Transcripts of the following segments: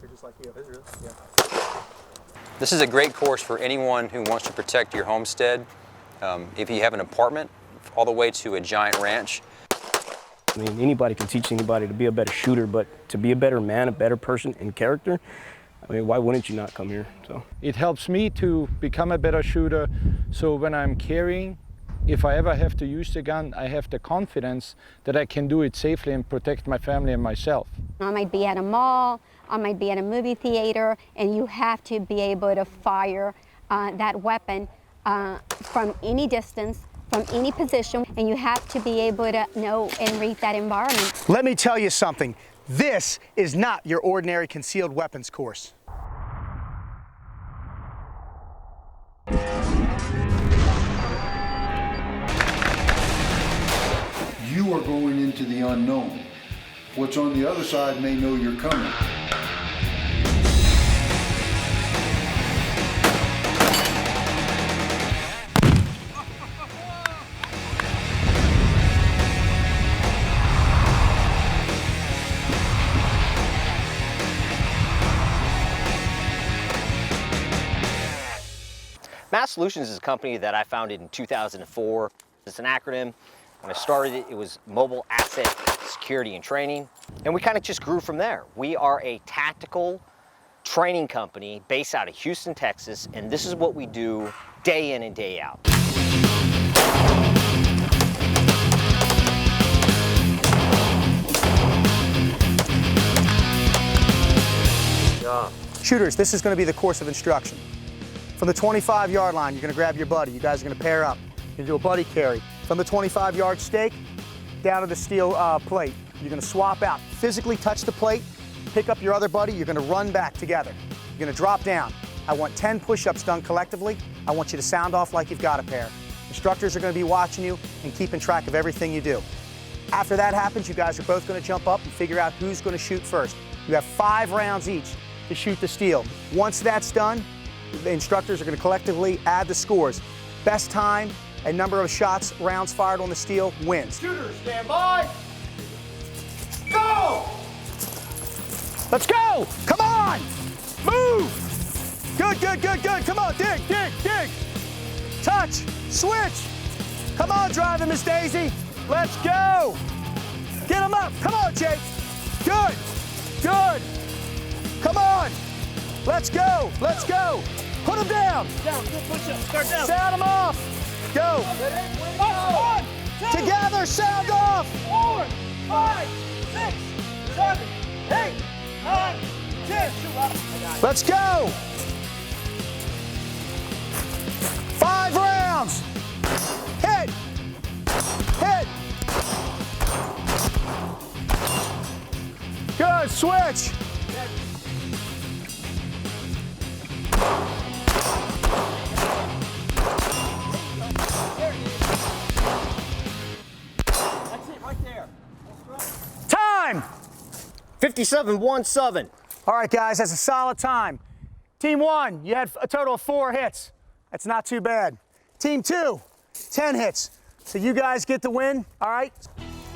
instructor just like you. Israel. Yeah. This is a great course for anyone who wants to protect your homestead. If you have an apartment, all the way to a giant ranch. I mean, anybody can teach anybody to be a better shooter, but to be a better man, a better person in character, I mean, why wouldn't you not come here? So it helps me to become a better shooter. So when I'm carrying, if I ever have to use the gun, I have the confidence that I can do it safely and protect my family and myself. I might be at a mall, I might be at a movie theater, and you have to be able to fire that weapon from any distance, from any position, and you have to be able to know and read that environment. Let me tell you something. This is not your ordinary concealed weapons course. You are going into the unknown. What's on the other side may know you're coming. Mast Solutions is a company that I founded in 2004. It's an acronym. When I started it, it was Mobile Asset Security and Training, and we kind of just grew from there. We are a tactical training company based out of Houston, Texas, and this is what we do day in and day out. Shooters, this is going to be the course of instruction. From the 25-yard line, you're going to grab your buddy. You guys are going to pair up. You're going to do a buddy carry. From the 25-yard stake down to the steel plate. You're going to swap out, physically touch the plate, pick up your other buddy. You're going to run back together. You're going to drop down. I want 10 push-ups done collectively. I want you to sound off like you've got a pair. Instructors are going to be watching you and keeping track of everything you do. After that happens, you guys are both going to jump up and figure out who's going to shoot first. You have 5 rounds each to shoot the steel. Once that's done, the instructors are going to collectively add the scores. Best time and number of shots, rounds fired on the steel wins. Shooters, stand by. Go! Let's go! Come on! Move! Good, good, good, good. Come on, dig, dig, dig. Touch, switch. Come on, driving Miss Daisy. Let's go. Get him up. Come on, Jake. Good, good. Come on. Let's go, let's go. Put him down. Down, good push up, start down. Sound him off. Go. Up, 1, 2, Together, sound off. 4, 5, 6, 7, 8, 9, 10. Let's go. 5 rounds. Hit. Hit. Good, switch. That's it, right there. Time. 57-1-7. All right, guys, that's a solid time. Team 1, you had a total of 4 hits. That's not too bad. Team 2, 10 hits. So you guys get the win, all right?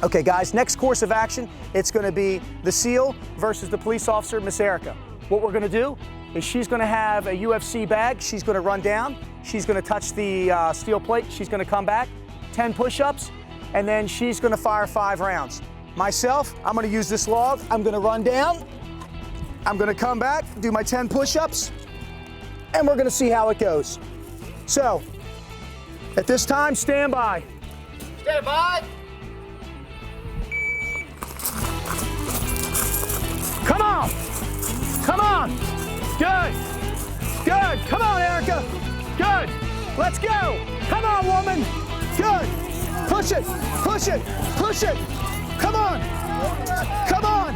Okay, guys, next course of action, it's going to be the SEAL versus the police officer, Miss Erica. What we're going to do is she's going to have a UFC bag. She's going to run down. She's going to touch the steel plate. She's going to come back, 10 push-ups, and then she's going to fire 5 rounds. Myself, I'm going to use this log. I'm going to run down. I'm going to come back, do my 10 push-ups, and we're going to see how it goes. So, at this time, stand by. Stand by. Come on. Come on. Good. Good. Come on, Erica. Good. Let's go. Come on, woman. Good. Push it. Push it. Push it. Come on. Come on.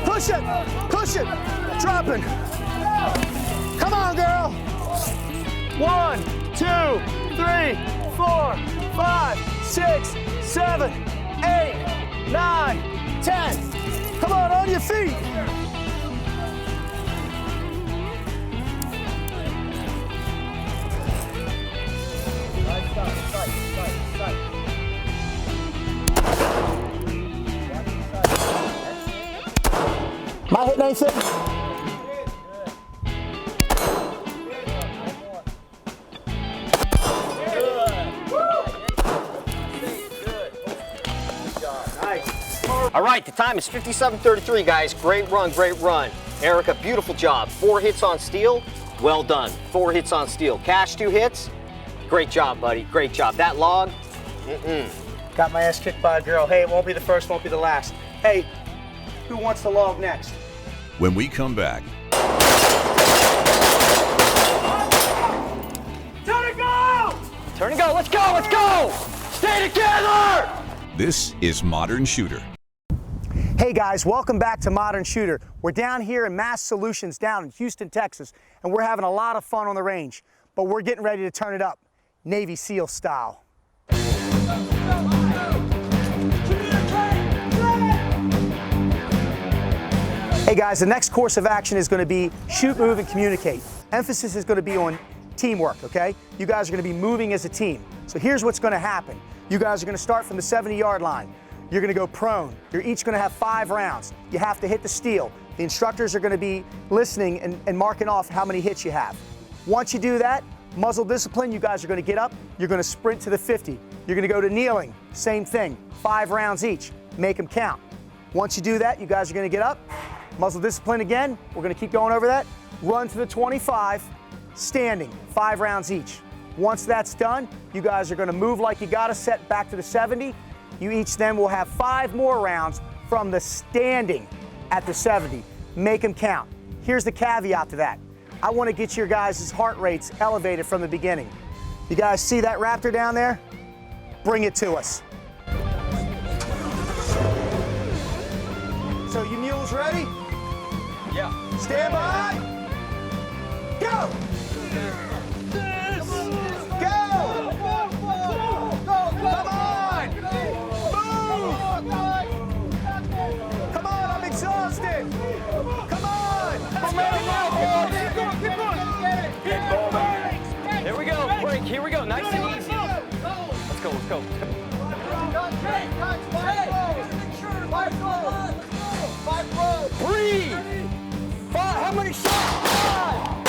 Push it. Push it. Dropping. Come on, girl. 1, 2, 3, 4, 5, 6, 7, 8, 9, 10. Come on your feet. Am I hitting anything? All right, the time is 57:33, guys. Great run, great run. Erica, beautiful job. 4 hits on steel, well done. 4 hits on steel. Cash, 2 hits. Great job, buddy, great job. That log, Got my ass kicked by a girl. Hey, it won't be the first, won't be the last. Hey, who wants the log next? When we come back, Turn and go! Turn and go, let's go, let's go! Stay together! this is Modern Shooter. Hey guys, welcome back to Modern Shooter. We're down here in Mast Solutions down in Houston, Texas, and we're having a lot of fun on the range, but we're getting ready to turn it up, Navy SEAL style. Hey guys, the next course of action is going to be shoot, move, and communicate. Emphasis is going to be on teamwork, okay? You guys are going to be moving as a team. So here's what's going to happen. You guys are going to start from the 70-yard line. You're going to go prone. You're each going to have 5 rounds. You have to hit the steel. The instructors are going to be listening and marking off how many hits you have. Once you do that, muzzle discipline, you guys are going to get up. You're going to sprint to the 50. You're going to go to kneeling. Same thing, 5 rounds each. Make them count. Once you do that, you guys are going to get up. Muzzle discipline again. We're going to keep going over that. Run to the 25, standing, 5 rounds each. Once that's done, you guys are going to move like you got a set back to the 70. You each then will have 5 more rounds from the standing at the 70. Make them count. Here's the caveat to that. I want to get your guys' heart rates elevated from the beginning. You guys see that raptor down there? Bring it to us. So you mules ready? Yeah. Stand by. Go! Go! Come on! Move! Come on, I'm exhausted! Come on! Here we go, break, here we go, nice and easy. Let's go, let's go. Breathe! 5, how many shots? 5!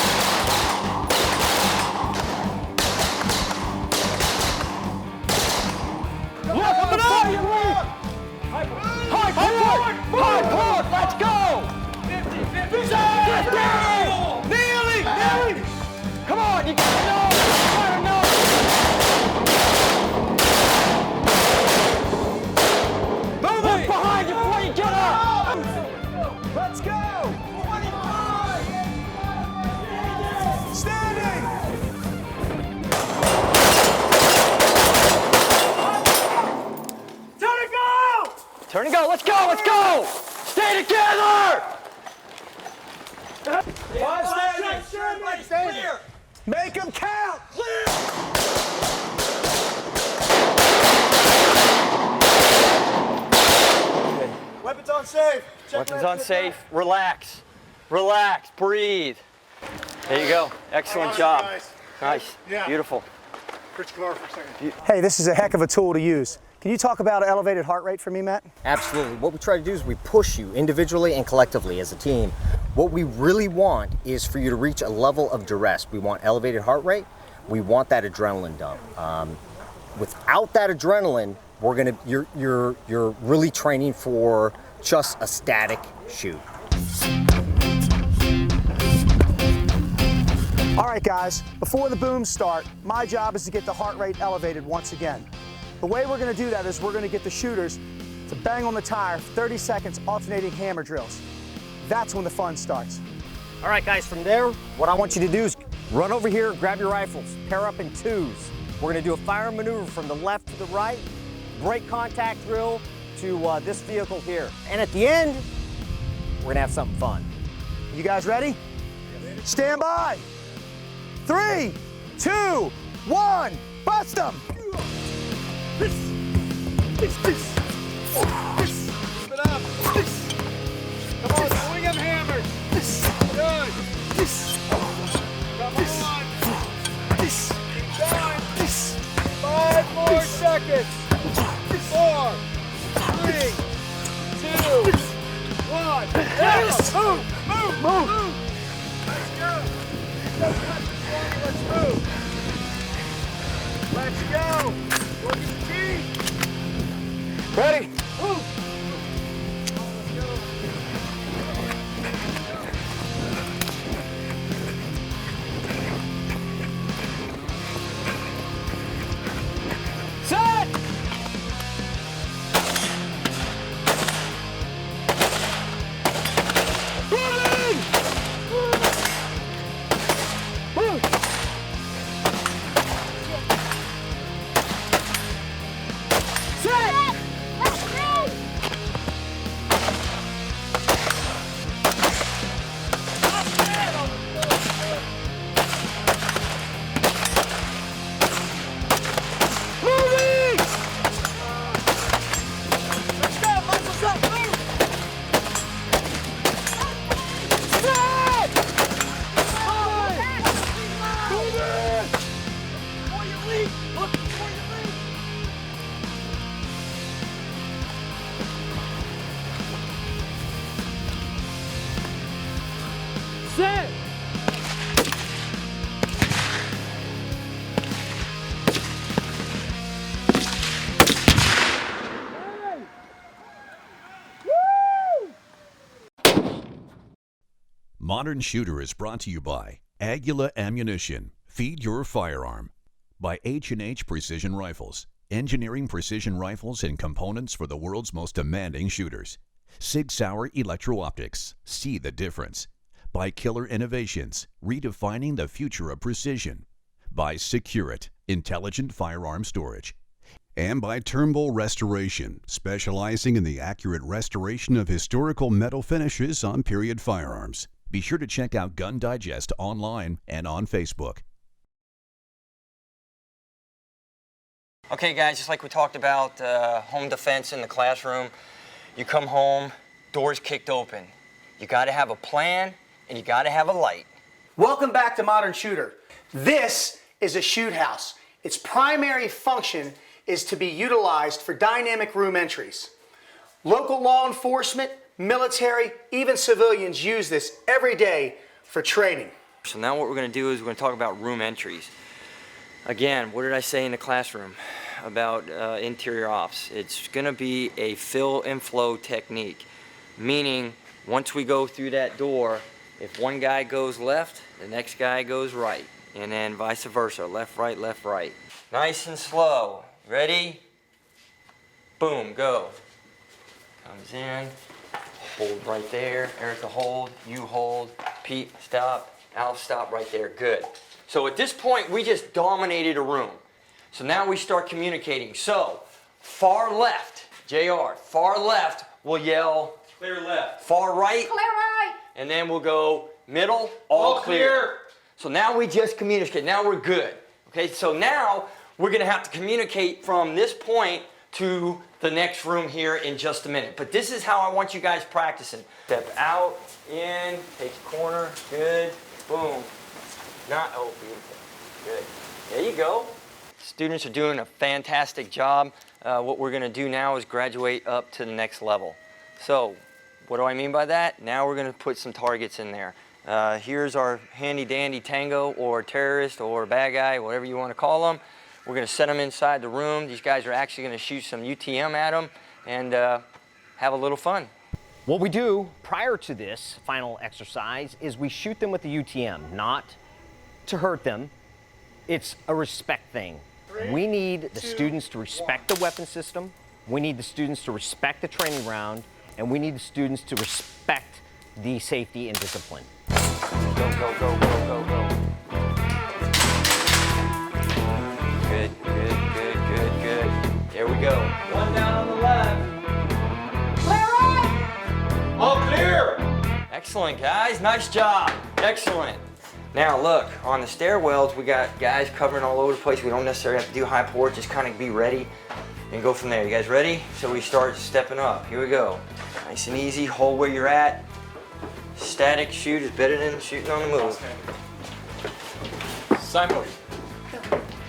Look, I'm gonna fire, Lee! High forward! Let's go! 50! Kneeling! Come on, you gotta know! You gotta know! Look behind you before you get up! Let's go! 25! Standing! Turn and go! Turn and go, let's go, let's go! Stay together! 5 standing! Clear! Make them count! Weapons on safe. Check Weapons on safe, relax, breathe. There you go, excellent job. Nice, beautiful. Hey, this is a heck of a tool to use. Can you talk about elevated heart rate for me, Matt? Absolutely. What we try to do is we push you individually and collectively as a team. What we really want is for you to reach a level of duress. We want elevated heart rate. We want that adrenaline dump. Without that adrenaline, you're really training for just a static shoot. All right, guys, before the booms start, my job is to get the heart rate elevated once again. The way we're gonna do that is we're gonna get the shooters to bang on the tire 30 seconds alternating hammer drills. That's when the fun starts. All right, guys, from there, what I want you to do is run over here, grab your rifles, pair up in 2s. We're gonna do a fire maneuver from the left to the right, break contact drill to this vehicle here. And at the end, we're gonna have something fun. You guys ready? Stand by. 3, 2, 1, bust them! Come on, swing them hammers. Good. Come on. Keep going. 5 more seconds. 4, 3, 2, 1. Yes. Move. Let's go. Let's move. Let's go. Look at the team. Ready? Move. Set. Modern Shooter is brought to you by Aguila Ammunition. Feed your firearm. By H&H Precision Rifles. Engineering precision rifles and components for the world's most demanding shooters. Sig Sauer Electro-Optics. See the difference. By Killer Innovations. Redefining the future of precision. By Securite. Intelligent firearm storage. And by Turnbull Restoration, specializing in the accurate restoration of historical metal finishes on period firearms. Be sure to check out Gun Digest online and on Facebook. Okay guys, just like we talked about home defense in the classroom, you come home, doors kicked open. You gotta have a plan and you gotta have a light. Welcome back to Modern Shooter. This is a shoot house. Its primary function is to be utilized for dynamic room entries. Local law enforcement, military, even civilians use this every day for training. So now what we're gonna do is we're gonna talk about room entries. Again, what did I say in the classroom about interior ops? It's gonna be a fill and flow technique, meaning once we go through that door, if one guy goes left, the next guy goes right, and then vice versa, left, right, left, right. Nice and slow. Ready? Boom, go. Comes in, hold right there. Erica, hold, you hold. Pete, stop. Al, stop right there, good. So at this point, we just dominated a room. So now we start communicating. So, far left, JR, far left, we'll yell, clear left. Far right, clear right. And then we'll go middle, all clear. So now we just communicate, now we're good. Okay, so now we're gonna have to communicate from this point to the next room here in just a minute. But this is how I want you guys practicing. Step out, in, take the corner, good, boom. Not, oh, beautiful, good. There you go. Students are doing a fantastic job. What we're gonna do now is graduate up to the next level. So, what do I mean by that? Now we're gonna put some targets in there. Here's our handy dandy tango or terrorist or bad guy, whatever you wanna call them. We're gonna set them inside the room. These guys are actually gonna shoot some UTM at them and have a little fun. What we do prior to this final exercise is we shoot them with the UTM, not to hurt them. It's a respect thing. We need the students to respect the weapon system. We need the students to respect the training round, and we need the students to respect the safety and discipline. Go, go, go, go, go, go. Good, good, good, good, good. There we go. One down on the left. Clear right. All clear. Excellent, guys. Nice job. Excellent. Now look, on the stairwells, we got guys covering all over the place. We don't necessarily have to do high port, just kind of be ready and go from there. You guys ready? So we start stepping up. Here we go. Nice and easy, hold where you're at. Static shoot is better than shooting on the move. Simon.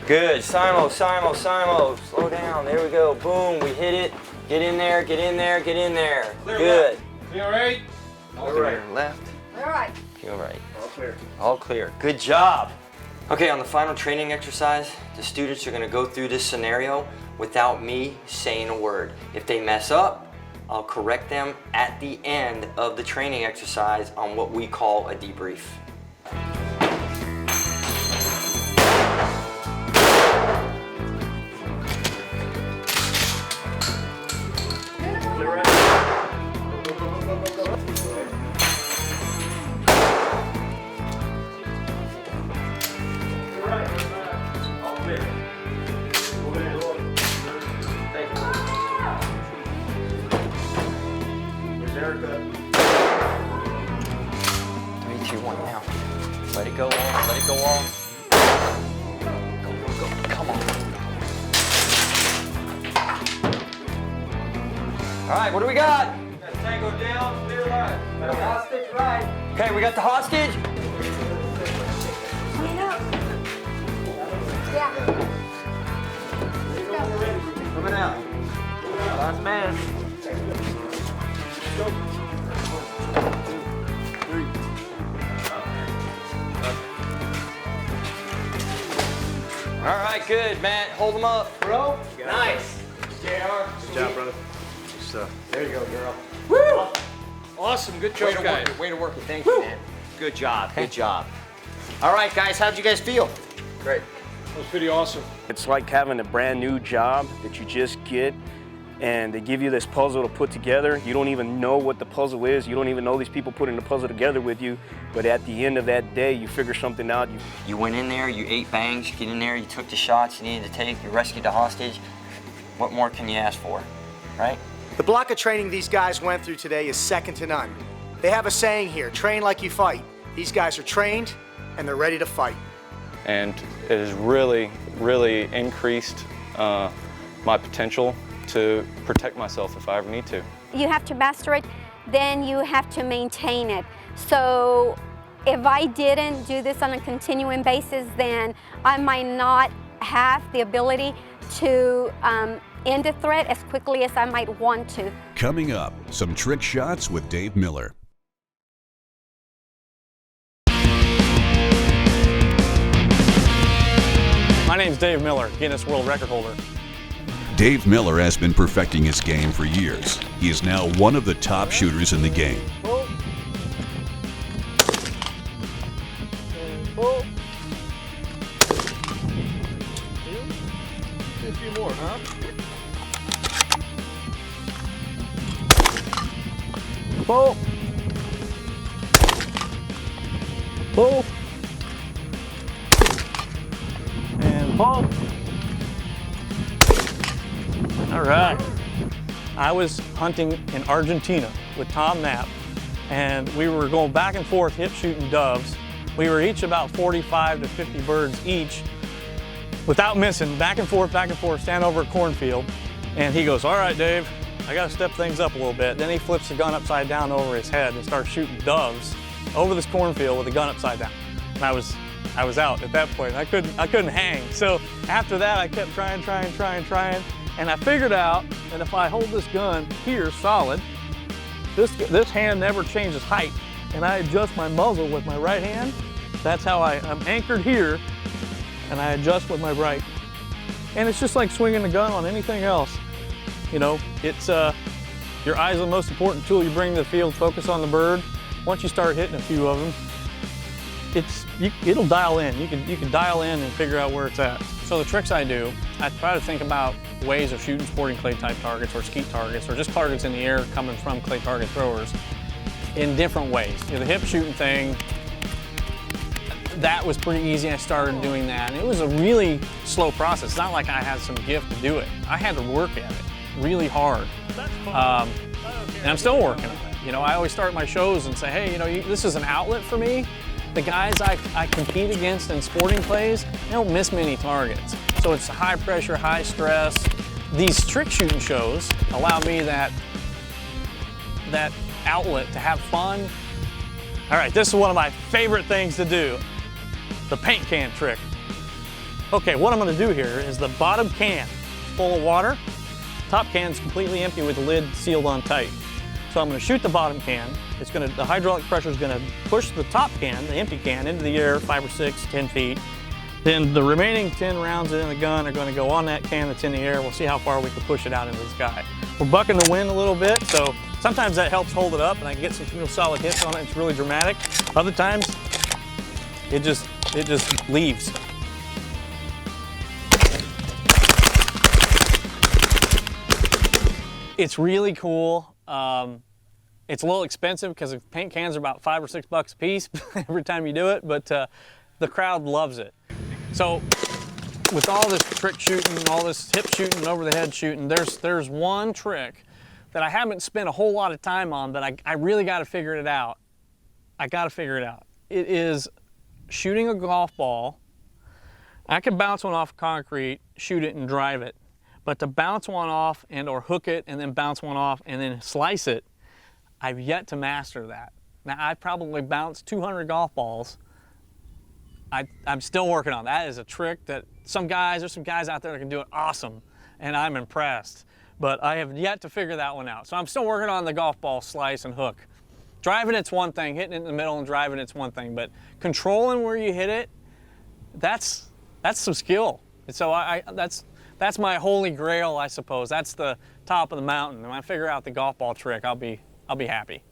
Good, Simo, Simo, Simo. Slow down, there we go. Boom, we hit it. Get in there, get in there, get in there. Clear Good. left. Clear right. All right. Left. All right. Feel right. All clear. All clear. Good job. Okay, on the final training exercise, the students are gonna go through this scenario without me saying a word. If they mess up, I'll correct them at the end of the training exercise on what we call a debrief. Let it go on, let it go on. Go, go, go, come on. All right, what do we got? Tango down, clear right. Hostage right. Okay, we got the hostage. Clean up. Yeah. Coming out. Last man. All right, good, Matt. Hold them up. Bro, Nice. JR. Good job, brother. there you go, girl. Woo! Awesome, good Way job, to guys. work it, way to work it. Thank you, man. Good job, good job. All right, guys, how'd you guys feel? Great. That was pretty awesome. It's like having a brand new job that you just get, and they give you this puzzle to put together. You don't even know what the puzzle is. You don't even know these people putting the puzzle together with you. But at the end of that day, you figure something out. You went in there, you ate bangs, you get in there, you took the shots you needed to take, you rescued the hostage. What more can you ask for, right? The block of training these guys went through today is second to none. They have a saying here, train like you fight. These guys are trained and they're ready to fight. And it has really, really increased my potential to protect myself if I ever need to. You have to master it, then you have to maintain it. So if I didn't do this on a continuing basis, then I might not have the ability to end a threat as quickly as I might want to. Coming up, some trick shots with Dave Miller. My name's Dave Miller, Guinness World Record holder. Dave Miller has been perfecting his game for years. He is now one of the top shooters in the game. A few more, huh? Pull. Pull. And pull. All right. I was hunting in Argentina with Tom Knapp, and we were going back and forth hip shooting doves. We were each about 45 to 50 birds each, without missing, back and forth, stand over a cornfield. And he goes, all right, Dave, I gotta step things up a little bit. Then he flips the gun upside down over his head and starts shooting doves over this cornfield with the gun upside down. And I was out at that point. I couldn't hang. So after that, I kept trying. And I figured out that if I hold this gun here solid, this hand never changes height, and I adjust my muzzle with my right hand. That's how I'm anchored here, and I adjust with my right. And it's just like swinging the gun on anything else. You know, it's your eyes are the most important tool you bring to the field. Focus on the bird. Once you start hitting a few of them, it'll dial in. You can dial in and figure out where it's at. So the tricks I do, I try to think about ways of shooting sporting clay type targets or skeet targets or just targets in the air coming from clay target throwers in different ways. You know, the hip shooting thing, that was pretty easy. I started doing that, and it was a really slow process. It's not like I had some gift to do it. I had to work at it really hard, and I'm still working on it. You know, I always start my shows and say, hey, you know, this is an outlet for me. The guys I compete against in sporting clays, they don't miss many targets. So it's high pressure, high stress. These trick shooting shows allow me that outlet to have fun. All right, this is one of my favorite things to do, the paint can trick. Okay, what I'm gonna do here is the bottom can full of water, top can's completely empty with the lid sealed on tight. So I'm gonna shoot the bottom can. The hydraulic pressure is gonna push the top can, the empty can, into the air 5 or 6, 10 feet. Then the remaining 10 rounds in the gun are gonna go on that can that's in the air. We'll see how far we can push it out into the sky. We're bucking the wind a little bit, so sometimes that helps hold it up and I can get some real solid hits on it. It's really dramatic. Other times, it just leaves. It's really cool. It's a little expensive because the paint cans are about $5 or $6 a piece every time you do it, but the crowd loves it. So with all this trick shooting, all this hip shooting, over the head shooting, there's one trick that I haven't spent a whole lot of time on, but I really got to figure it out. I got to figure it out. It is shooting a golf ball. I can bounce one off concrete, shoot it and drive it, but to bounce one off and or hook it and then bounce one off and then slice it, I've yet to master that. Now, I've probably bounced 200 golf balls. I'm still working on that. That is a trick that there's some guys out there that can do it awesome, and I'm impressed. But I have yet to figure that one out. So I'm still working on the golf ball slice and hook. Driving it's one thing, hitting it in the middle and driving it's one thing, but controlling where you hit it, that's some skill. So that's my holy grail, I suppose. That's the top of the mountain. When I figure out the golf ball trick, I'll be happy.